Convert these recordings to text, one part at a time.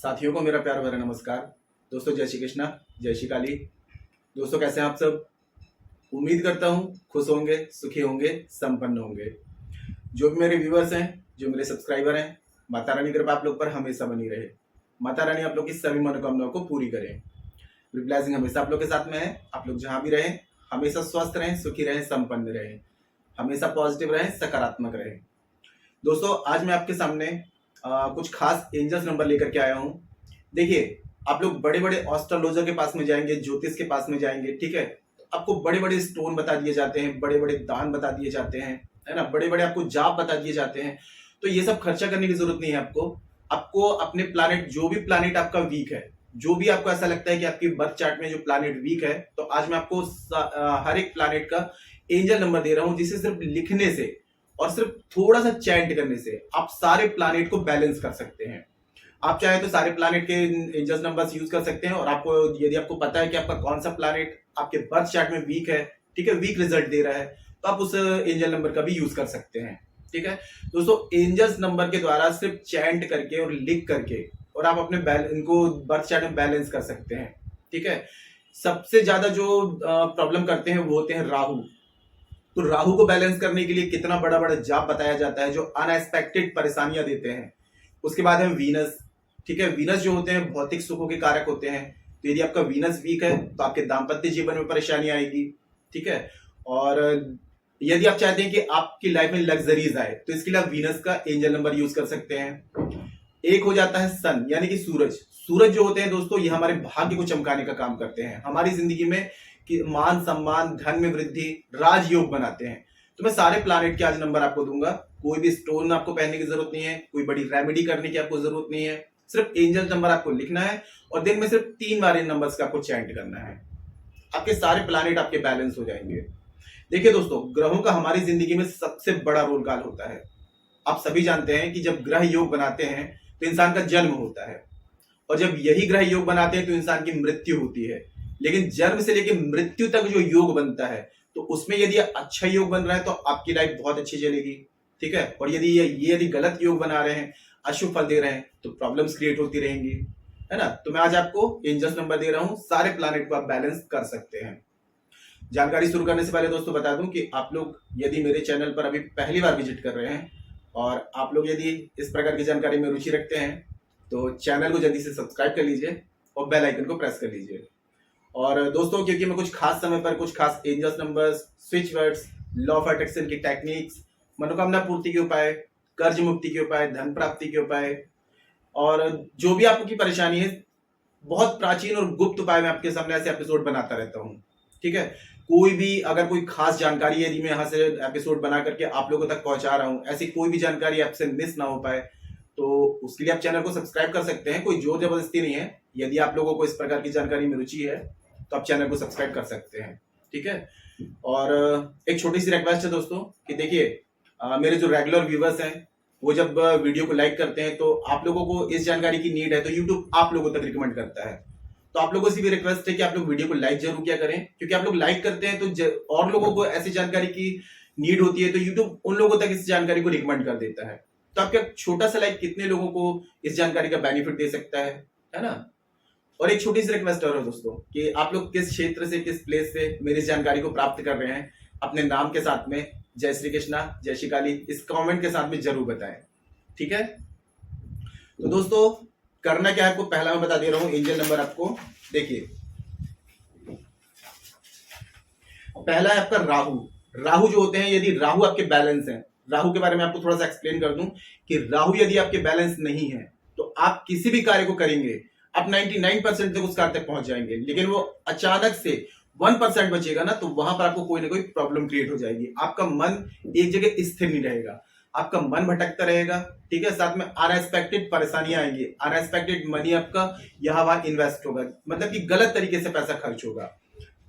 साथियों को मेरा प्यार भरा नमस्कार। दोस्तों जय श्री कृष्णा, जय श्री काली। दोस्तों कैसे हैं आप सब? उम्मीद करता हूं खुश होंगे, सुखी होंगे, संपन्न होंगे। जो भी मेरे व्यूअर्स हैं, जो मेरे सब्सक्राइबर हैं, माता रानी कृपा आप लोग पर हमेशा बनी रहे। माता रानी आप लोग की सभी मनोकामनाओं को पूरी करें। ब्लेसिंग हमेशा आप लोग के साथ में है। आप लोग जहां भी रहें हमेशा स्वस्थ रहें, सुखी रहें, संपन्न रहें, हमेशा पॉजिटिव रहें, सकारात्मक रहें। दोस्तों आज मैं आपके सामने कुछ खास एंजल्स नंबर लेकर के आया हूं। देखिए, आप लोग बड़े बड़े एस्ट्रोलॉजर के पास में जाएंगे, ज्योतिष के पास में जाएंगे, ठीक है, तो आपको बड़े बड़े स्टोन बता दिए जाते हैं, बड़े बड़े दान बता दिए जाते हैं, है ना, बड़े बड़े आपको जाप बता दिए जाते हैं। तो ये सब खर्चा करने की जरूरत नहीं है आपको। आपको अपने प्लानिट, जो भी प्लानिट आपका वीक है, जो भी आपको ऐसा लगता है कि आपकी बर्थ चार्ट में जो प्लानिट वीक है, तो आज मैं आपको हर एक प्लानिट का एंजल नंबर दे रहा हूं, जिसे सिर्फ लिखने से और सिर्फ थोड़ा सा चैंट करने से आप सारे प्लानिट को बैलेंस कर सकते हैं। आप चाहे तो सारे प्लानिट के एंजल्स नंबर्स यूज कर सकते हैं, और आपको यदि आपको पता है कि आपका कौन सा प्लानिट आपके बर्थ चार्ट में वीक है, ठीक है, वीक रिजल्ट दे रहा है, तो आप उस एंजल नंबर का भी यूज कर सकते हैं। ठीक है दोस्तों, एंजल्स नंबर के द्वारा सिर्फ चैंट करके और लिख करके और आप अपने इनको बर्थ चार्ट में बैलेंस कर सकते हैं। ठीक है, सबसे ज्यादा जो प्रॉब्लम करते हैं वो होते हैं राहु। तो राहु को बैलेंस करने के लिए कितना बड़ा बड़ा जाप बताया जाता है जो अनएक्सपेक्टेड परेशानियां देते हैं। उसके बाद है वीनस। ठीक है, वीनस जो होते हैं भौतिक सुखों के कारक होते हैं। तो यदि आपका वीनस वीक है तो आपके दाम्पत्य जीवन में परेशानी आएगी। ठीक है, और यदि आप चाहते हैं कि आपकी लाइफ में लग्जरीज आए तो इसके लिए आप वीनस का एंजल नंबर यूज कर सकते हैं। एक हो जाता है सन, यानी कि सूरज। सूरज जो होते हैं दोस्तों, ये हमारे भाग्य को चमकाने का काम करते हैं, हमारी जिंदगी में कि मान सम्मान, धन में वृद्धि, राजयोग बनाते हैं। तो मैं सारे प्लैनेट के आज नंबर आपको दूंगा। कोई भी स्टोन आपको पहनने की जरूरत नहीं है, कोई बड़ी रेमेडी करने की आपको जरूरत नहीं है, सिर्फ एंजल नंबर आपको लिखना है और दिन में सिर्फ 3 बार इन नंबर्स का आपको चैंट करना है। आपके सारे प्लैनेट आपके बैलेंस हो जाएंगे। देखिए दोस्तों, ग्रहों का हमारी जिंदगी में सबसे बड़ा रोल काल होता है। आप सभी जानते हैं कि जब ग्रह योग बनाते हैं तो इंसान का जन्म होता है, और जब यही ग्रह योग बनाते हैं तो इंसान की मृत्यु होती है। लेकिन जन्म से लेकर मृत्यु तक जो योग बनता है, तो उसमें यदि अच्छा योग बन रहा है तो आपकी लाइफ बहुत अच्छी चलेगी। ठीक है, और यदि गलत योग बना रहे हैं, अशुभ फल दे रहे हैं, तो प्रॉब्लम्स क्रिएट होती रहेंगी, है ना। तो मैं आज आपको एंजल्स नंबर दे रहा हूं, सारे प्लैनेट को आप बैलेंस कर सकते हैं। जानकारी शुरू करने से पहले दोस्तों बता दूं कि आप लोग यदि मेरे चैनल पर अभी पहली बार विजिट कर रहे हैं और आप लोग यदि इस प्रकार की जानकारी में रुचि रखते हैं तो चैनल को जल्दी से सब्सक्राइब कर लीजिए और बेल आइकन को प्रेस कर लीजिए। और दोस्तों, क्योंकि मैं कुछ खास समय पर कुछ खास angels numbers, switch words, law of attraction की टेक्निक्स, मनोकामना पूर्ति के उपाय, कर्ज मुक्ति के उपाय, धन प्राप्ति के उपाय, और जो भी आपकी परेशानी है, बहुत प्राचीन और गुप्त उपाय मैं आपके सामने ऐसे एपिसोड बनाता रहता हूँ। ठीक है, कोई भी अगर कोई खास जानकारी यदि मैं यहाँ से एपिसोड बना करके आप लोगों तक पहुंचा रहा हूँ, ऐसी कोई भी जानकारी आपसे मिस ना हो पाए, तो उसके लिए आप चैनल को सब्सक्राइब कर सकते हैं। कोई जोर जबरदस्ती नहीं है। यदि आप लोगों को इस प्रकार की जानकारी में रुचि है तो आप चैनल को सब्सक्राइब कर सकते हैं। ठीक है, और एक छोटी सी रिक्वेस्ट है दोस्तों कि देखिए, मेरे जो रेगुलर व्यूवर्स हैं वो जब वीडियो को लाइक करते हैं तो आप लोगों को इस जानकारी की नीड है तो यूट्यूब आप लोगों तक रिकमेंड करता है। तो आप लोगों से भी रिक्वेस्ट है कि आप लोग वीडियो को लाइक जरूर किया करें, क्योंकि आप लोग लाइक करते हैं तो और लोगों को ऐसी जानकारी की नीड होती है, तो यूट्यूब उन लोगों तक इस जानकारी को रिकमेंड कर देता है। तो आपका छोटा सा लाइक कितने लोगों को इस जानकारी का बेनिफिट दे सकता है ना। और एक छोटी सी रिक्वेस्ट और है दोस्तों कि आप लोग किस क्षेत्र से, किस प्लेस से मेरी जानकारी को प्राप्त कर रहे हैं, अपने नाम के साथ में जय श्री कृष्णा, जय श्री काली इस कमेंट के साथ में जरूर बताएं। ठीक है, तो दोस्तों करना क्या है आपको, पहला मैं बता दे रहा हूं एंजल नंबर आपको। देखिए, पहला है आपका राहु। राहु जो होते हैं, यदि राहु आपके बैलेंस हैं, राहु के बारे में आपको थोड़ा सा एक्सप्लेन कर दूं कि राहु यदि आपके बैलेंस नहीं है तो आप किसी भी कार्य को करेंगे, आप 99% तक उस कार्य तक पहुंच जाएंगे, लेकिन वो अचानक से 1% बचेगा ना, तो वहां पर आपको कोई ना कोई प्रॉब्लम क्रिएट हो जाएगी। आपका मन एक जगह स्थिर नहीं रहेगा, आपका मन भटकता रहेगा। ठीक है, साथ में अनएक्सपेक्टेड परेशानियां आएंगी, अनएक्सपेक्टेड मनी आपका यहाँ वहां इन्वेस्ट होगा, मतलब कि गलत तरीके से पैसा खर्च होगा।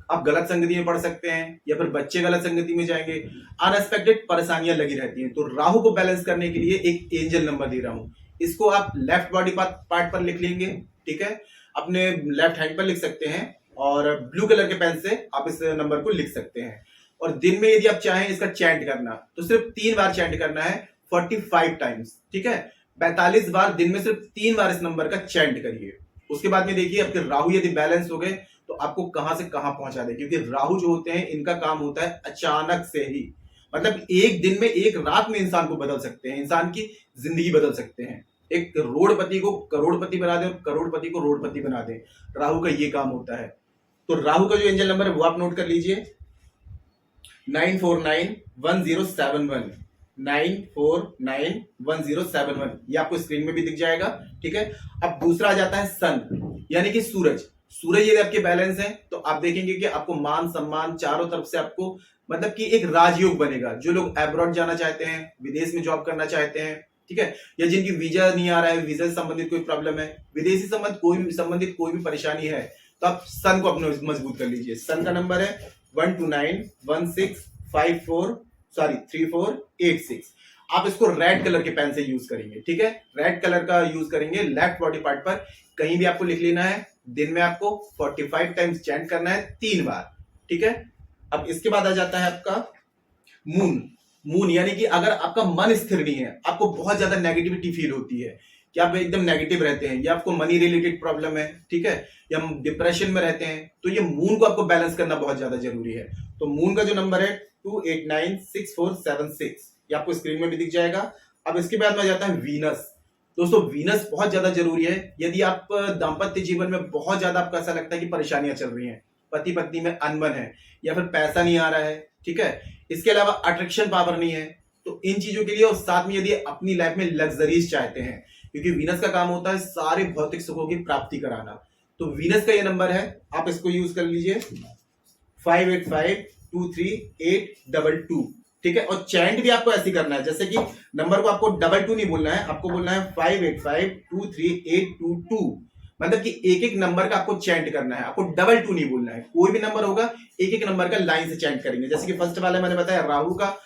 आप गलत संगति में पड़ सकते हैं या फिर बच्चे गलत संगति में जाएंगे, अनएक्सपेक्टेड परेशानियां लगी रहती हैं। तो राहु को बैलेंस करने के लिए एक एंजल नंबर दे रहा हूं, इसको आप लेफ्ट बॉडी पार्ट पर लिख लेंगे। ठीक है, अपने लेफ्ट हैंड पर लिख सकते हैं और ब्लू कलर के पेन से आप इस नंबर को लिख सकते हैं। और दिन में यदि आप चाहें इसका चैंट करना तो सिर्फ 3 बार चैंट करना है, 45 टाइम्स। ठीक है, 45 बार दिन में सिर्फ 3 बार इस नंबर का चैंट करिए। उसके बाद में देखिए आपके राहु यदि बैलेंस हो गए तो आपको कहां से कहां पहुंचा दे, क्योंकि राहु जो होते हैं इनका काम होता है अचानक से ही, मतलब एक दिन में एक रात में इंसान को बदल सकते हैं, इंसान की जिंदगी बदल सकते हैं। एक रोडपति को करोड़पति बना दे और करोड़पति को रोडपति बना दे, राहु का ये काम होता है। तो राहु का जो एंजल नंबर है वो आप नोट कर लीजिए, 94910719, 94910719, ये आपको स्क्रीन में भी दिख जाएगा। ठीक है, अब दूसरा आ जाता है सन, यानी कि सूरज। सूरज यदि आपके बैलेंस है तो आप देखेंगे कि आपको मान सम्मान चारों तरफ से आपको, मतलब कि एक राजयोग बनेगा। जो लोग एब्रॉड जाना चाहते हैं, विदेश में जॉब करना चाहते हैं, ठीक है, या जिनकी वीजा नहीं आ रहा है, वीजा से संबंधित कोई प्रॉब्लम है, विदेशी संबंधित कोई भी परेशानी है, तो आप सन को अपने मजबूत कर लीजिए। सन का नंबर है 129163486। आप इसको रेड कलर के पेन से यूज करेंगे। ठीक है, रेड कलर का यूज करेंगे लेफ्ट बॉडी पार्ट पर, कहीं भी आपको लिख लेना है। दिन में आपको 45 टाइम्स चैंट करना है 3 बार। ठीक है, अब इसके बाद आ जाता है आपका मून। मून यानी कि अगर आपका मन स्थिर नहीं है, आपको बहुत ज्यादा नेगेटिविटी फील होती है कि आप एकदम नेगेटिव रहते हैं, या आपको मनी रिलेटेड प्रॉब्लम है, ठीक है, या डिप्रेशन में रहते हैं, तो ये मून को आपको बैलेंस करना बहुत ज्यादा जरूरी है। तो मून का जो नंबर है 28964766, ये आपको स्क्रीन में भी दिख जाएगा। अब इसके बाद में आ जाता है वीनस। दोस्तों वीनस बहुत ज्यादा जरूरी है यदि आप दाम्पत्य जीवन में बहुत ज्यादा आपको ऐसा लगता है कि परेशानियां चल रही हैं, पति पत्नी में अनबन है, या फिर पैसा नहीं आ रहा है, ठीक है, इसके अलावा अट्रैक्शन पावर नहीं है, तो इन चीजों के लिए, और साथ में यदि अपनी लाइफ में लग्जरीज चाहते हैं, क्योंकि वीनस का काम होता है सारे भौतिक सुखों की प्राप्ति कराना, तो वीनस का ये नंबर है, आप इसको यूज कर लीजिए 58523822। ठीक है, और चैंट भी आपको ऐसे करना है, जैसे कि नंबर को आपको 22 नहीं बोलना है, आपको बोलना है 58523822, मतलब कि एक एक नंबर का आपको चैंट करना है, आपको 22 नहीं बोलना है। कोई भी नंबर होगा एक एक नंबर का लाइन से चैंट करेंगे। जैसे कि फर्स्ट वाला मैंने बताया राहु का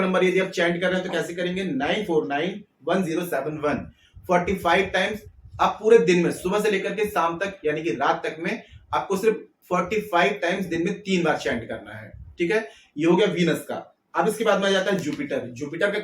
नंबर यदि आप चैंट कर रहे हैं तो कैसे करेंगे, 949107 45 टाइम्स। आप पूरे दिन में सुबह से लेकर के शाम तक यानी कि रात तक में आपको सिर्फ 45 टाइम्स दिन में 3 बार चैंट करना है। ठीक है, ये हो गया वीनस का। अब इसके बाद में आ जाता है जुपिटर। जुपिटर का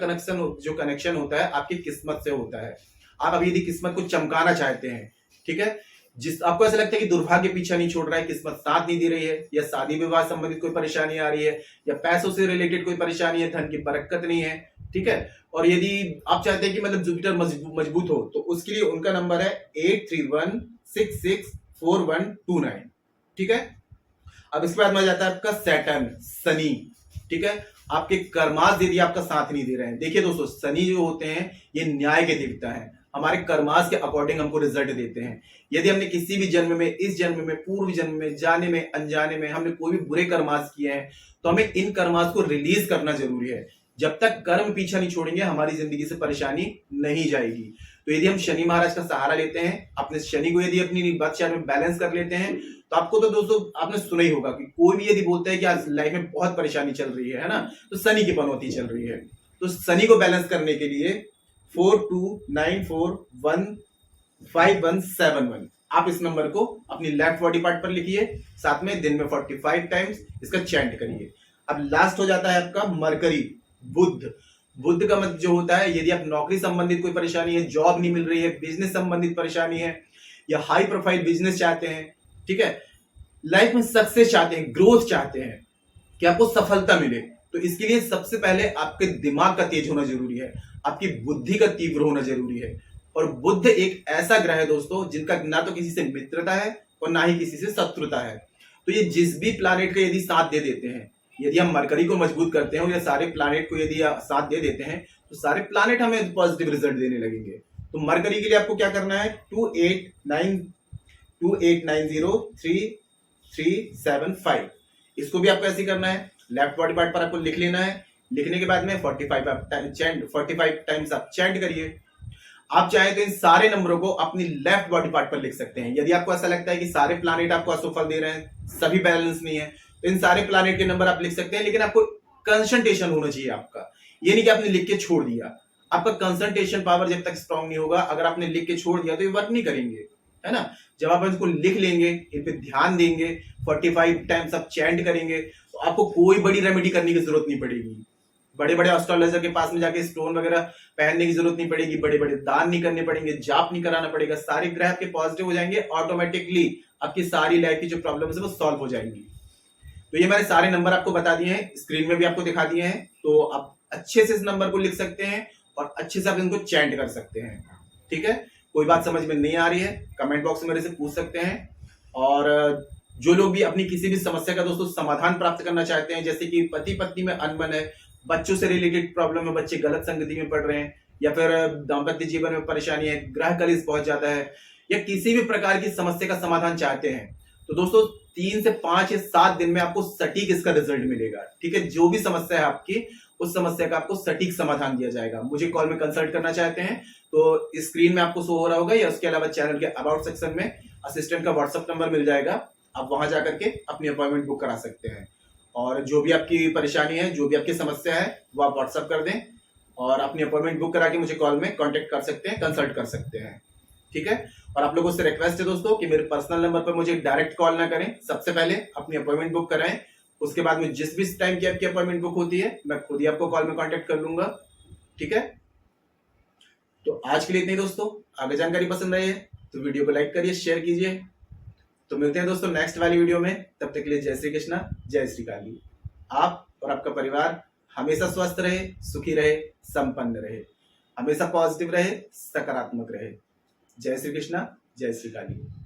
कनेक्शन होता है आपकी किस्मत से होता है। आप अभी यदि किस्मत को चमकाना चाहते हैं, ठीक है, जिस आपको ऐसा लगता है कि दुर्भाग्य पीछा नहीं छोड़ रहा है, किस्मत साथ नहीं दे रही है, या शादी विवाह संबंधित कोई परेशानी आ रही है, या पैसों से रिलेटेड कोई परेशानी है, धन की बरकत नहीं है, ठीक है, और यदि आप चाहते हैं कि मतलब जुपिटर मजबूत हो, तो उसके लिए उनका नंबर है 8316644129। ठीक है, अब इसके बाद में आ जाता है आपका सैटर्न, शनि। ठीक है, आपके कर्मास यदि आपका साथ नहीं दे रहे हैं, देखिए दोस्तों शनि जो होते हैं ये न्याय के देवता हैं, हमारे कर्मास के अकॉर्डिंग हमको रिजल्ट देते हैं। यदि हमने किसी भी जन्म में, इस जन्म में, पूर्व जन्म में, जाने में अनजाने में हमने कोई भी बुरे कर्मास किए हैं, तो हमें इन कर्मास को रिलीज करना जरूरी है। जब तक कर्म पीछा नहीं छोड़ेंगे हमारी जिंदगी से परेशानी नहीं जाएगी। तो यदि हम शनि महाराज का सहारा लेते हैं, अपने शनि को यदि अपनी बादशाह में बैलेंस कर लेते हैं, तो आपको तो दोस्तों आपने सुना ही होगा कि कोई भी यदि बोलता है कि आज लाइफ में बहुत परेशानी चल रही है ना, तो शनि की पनौती चल रही है। तो शनि को बैलेंस करने के लिए 42941517 आप इस नंबर को अपनी लेफ्ट बॉडी पार्ट पर लिखिए, साथ में दिन में 45 टाइम्स इसका चैंट करिए। अब लास्ट हो जाता है आपका मरकरी, बुध। बुध का मतलब जो होता है, यदि आप नौकरी संबंधित कोई परेशानी है, जॉब नहीं मिल रही है, बिजनेस संबंधित परेशानी है, या हाई प्रोफाइल बिजनेस चाहते हैं, ठीक है, लाइफ में सक्सेस चाहते हैं, ग्रोथ चाहते हैं कि आपको सफलता मिले, तो इसके लिए सबसे पहले आपके दिमाग का तेज होना जरूरी है, आपकी बुद्धि का तीव्र होना जरूरी है। और बुध एक ऐसा ग्रह है दोस्तों जिनका ना तो किसी से मित्रता है और ना ही किसी से शत्रुता है। तो ये जिस भी प्लानेट का यदि साथ दे देते हैं, यदि हम मरकरी को मजबूत करते हैं और ये सारे प्लानेट को यदि साथ दे देते हैं, तो सारे प्लानेट हमें पॉजिटिव रिजल्ट देने लगेंगे। तो मरकरी के लिए आपको क्या करना है, 28903375, इसको भी आपको ऐसे करना है, लेफ्ट बॉडी पार्ट पर आपको लिख लेना है। लिखने के बाद में 45 टाइम्स आप चैंट करिए। आप चाहे तो इन सारे नंबरों को अपनी लेफ्ट बॉडी पार्ट पर लिख सकते हैं। यदि आपको ऐसा लगता है कि सारे प्लानेट आपको असफल दे रहे हैं, सभी बैलेंस नहीं है, तो इन सारे प्लानेट के नंबर आप लिख सकते हैं, लेकिन आपको कंसंट्रेशन होना चाहिए आपका। ये नहीं कि आपने लिख के छोड़ दिया, आपका कंसंट्रेशन पावर जब तक स्ट्रांग नहीं होगा, अगर आपने लिख के छोड़ दिया तो ये वर्क नहीं करेंगे, है ना। जब आप इसको लिख लेंगे, इन पे ध्यान देंगे, 45 टाइम्स आप चैंट करेंगे, तो आपको कोई बड़ी रेमेडी करने की जरूरत नहीं पड़ेगी। बड़े बड़े एस्ट्रोलॉजर के पास में जाके स्टोन वगैरह पहनने की जरूरत नहीं पड़ेगी, बड़े बड़े दान नहीं करने पड़ेंगे, जाप नहीं कराना पड़ेगा, सारे ग्रह आपके पॉजिटिव हो जाएंगे, ऑटोमेटिकली आपकी सारी लाइफ की जो प्रॉब्लम है वो सॉल्व हो जाएंगी। तो ये मैंने सारे नंबर आपको बता दिए हैं, स्क्रीन में भी आपको दिखा दिए हैं, तो आप अच्छे से इस नंबर को लिख सकते हैं और अच्छे से आप इनको चैंट कर सकते हैं। ठीक है, कोई बात समझ में नहीं आ रही है कमेंट बॉक्स में मेरे से पूछ सकते हैं। और जो लोग भी अपनी किसी भी समस्या का दोस्तों समाधान प्राप्त करना चाहते हैं, जैसे कि पति पत्नी में अनबन है, बच्चों से रिलेटेड प्रॉब्लम है, बच्चे गलत संगति में पढ़ रहे हैं, या फिर दाम्पत्य जीवन में परेशानी है, ग्रह कलेश बहुत ज्यादा है, या किसी भी प्रकार की समस्या का समाधान चाहते हैं, तो दोस्तों 3 से 5 या 7 दिन में आपको सटीक इसका रिजल्ट मिलेगा। ठीक है, जो भी समस्या है आपकी, उस समस्या का आपको सटीक समाधान दिया जाएगा। मुझे कॉल में कंसल्ट करना चाहते हैं तो स्क्रीन में आपको शो हो रहा होगा, या उसके अलावा चैनल के अबाउट सेक्शन में असिस्टेंट का व्हाट्सएप नंबर मिल जाएगा, आप वहां जाकर के अपनी अपॉइंटमेंट बुक करा सकते हैं। और जो भी आपकी परेशानी है, जो भी आपकी समस्या है, वो आप व्हाट्सएप कर दें और अपनी अपॉइंटमेंट बुक करा के मुझे कॉल में कॉन्टेक्ट कर सकते हैं, कंसल्ट कर सकते हैं। ठीक है, और आप लोगों से रिक्वेस्ट है दोस्तों कि मेरे पर्सनल नंबर पर मुझे डायरेक्ट कॉल ना करें, सबसे पहले अपनी अपॉइंटमेंट बुक कराएं, उसके बाद में जिस भी टाइम की आपकी अपॉइंटमेंट बुक होती है मैं खुद ही आपको कॉल में कांटेक्ट कर लूंगा। ठीक है, तो आज के लिए इतना ही दोस्तों। आगे जानकारी पसंद आई है तो वीडियो को लाइक करिए, शेयर कीजिए। तो मिलते हैं दोस्तों नेक्स्ट वाली वीडियो में, तब तक के लिए जय श्री कृष्णा, जय श्री काली। आप और आपका परिवार हमेशा स्वस्थ रहे, सुखी रहे, संपन्न रहे, हमेशा पॉजिटिव रहे, सकारात्मक रहे। जय श्री कृष्णा, जय श्री काली।